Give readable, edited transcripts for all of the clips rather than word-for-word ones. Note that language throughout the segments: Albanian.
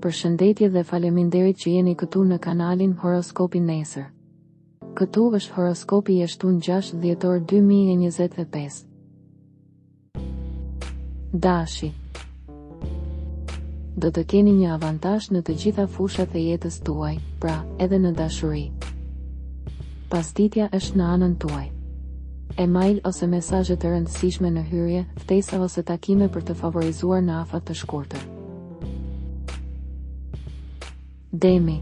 Përshëndetje dhe faleminderit që jeni këtu në kanalin Horoskopi Nesër. Këtu është horoskopi i shtunë 6 dhjetor 2025. Dashi. Do të keni një avantazh në të gjitha fushat e jetës tuaj, pra edhe në dashuri. Pasditja është në anën tuaj. Email ose mesazhe të rëndësishme në hyrje, ftesa ose takime për të favorizuar në afat të shkurtër. Demi.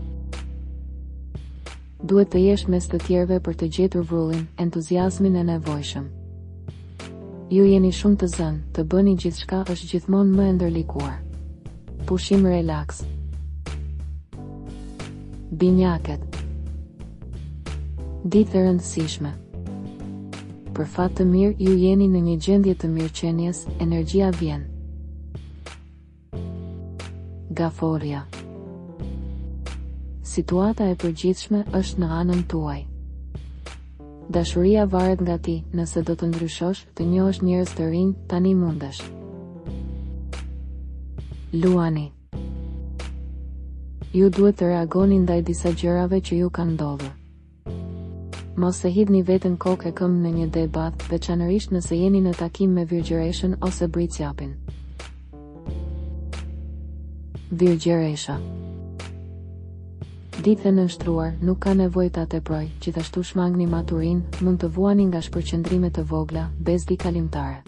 Duhet të jesh mes të tjerëve për të gjetur vrullin, entuziazmin e nevojshëm. Ju jeni shumë të zënë, të bëni gjithçka është gjithmonë më e ndërlikuar. Pushim relaks. Binjaket. Ditë e rëndësishme. Për fat të mirë, ju jeni në një gjendje të mirëqenies, energjia vjen. Gaforia. Situata e përgjithshme është në anën tuaj. Dashuria varet nga ti, nëse do të ndryshosh, të njohësh njerëz të rinj, tani mundesh. Luani. Ju duhet të reagoni ndaj disa gjërave që ju kanë ndodhur. Mos e hidhni veten kokë e këmbë në një debat, veçanërisht nëse jeni në takim me Virgjëreshën ose Bricjapin. Virgjëresha. Ditë e nënshtruar, nuk ka nevojë ta teproj, gjithashtu shmangni maturin, mund të vuani nga shpërqendrime të vogla, bezdi kalimtare.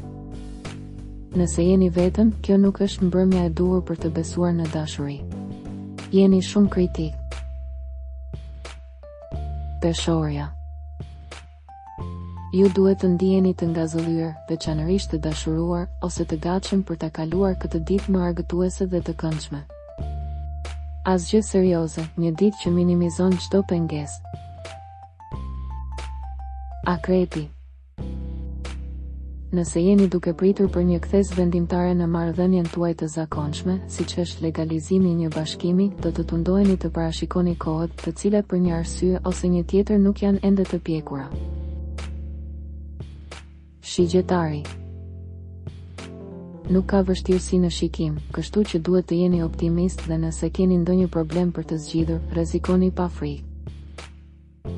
Nëse jeni vetëm, kjo nuk është mbrëmja e duhur për të besuar në dashuri. Jeni shumë kritik. Peshorja. Ju duhet të ndiheni të ngazëllyer, veçanërisht të dashuruar, ose të gatshëm për ta kaluar këtë ditë më argëtuese dhe të këndshme. Asgjë serioze, një ditë që minimizon çdo pengesë. Akrepi. Nëse jeni duke pritur për një kthes vendimtare në marrëdhënien tuaj të zakonshme, siç është legalizimi i një bashkimi, do të tundoheni të parashikoni kohët, të cilat për një arsye ose një tjetër nuk janë ende të pjekura. Shigjetari. Nuk ka vështirësi në shikim, kështu që duhet të jeni optimist dhe nëse keni ndonjë problem për të zgjidhur, rrezikoni pa frikë.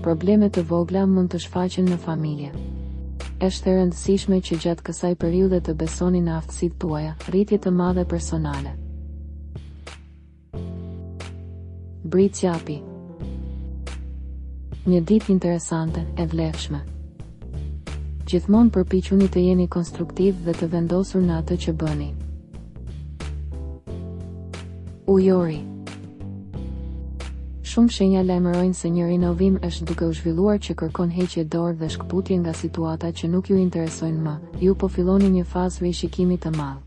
Problemet të vogla mund të shfaqen në familje. Është e rëndësishme që gjatë kësaj periudhe të besoni në aftësitë tuaja, rritje të mëdha personale. Bricjapi. Një ditë interesante, e vlefshme. Gjithmonë përpiquni të jeni konstruktiv dhe të vendosur në atë që bëni. Ujori. Shumë shenja lajmërojnë se një rinovim është duke u zhvilluar që kërkon heqje dorë dhe shkputje nga situata që nuk ju interesojnë më, ju po filloni një fazë rishikimi të madh.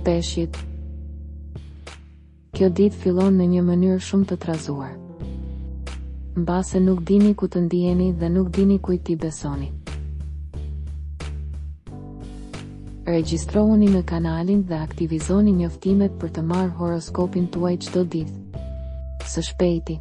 Peshqit. Kjo ditë fillon në një mënyrë shumë të trazuar. Mbase nuk dini ku të ndiheni dhe nuk dini kujt t'i besoni. Regjistrohuni në kanalin dhe aktivizoni njoftimet për të marrë horoskopin tuaj çdo ditë. Së shpejti.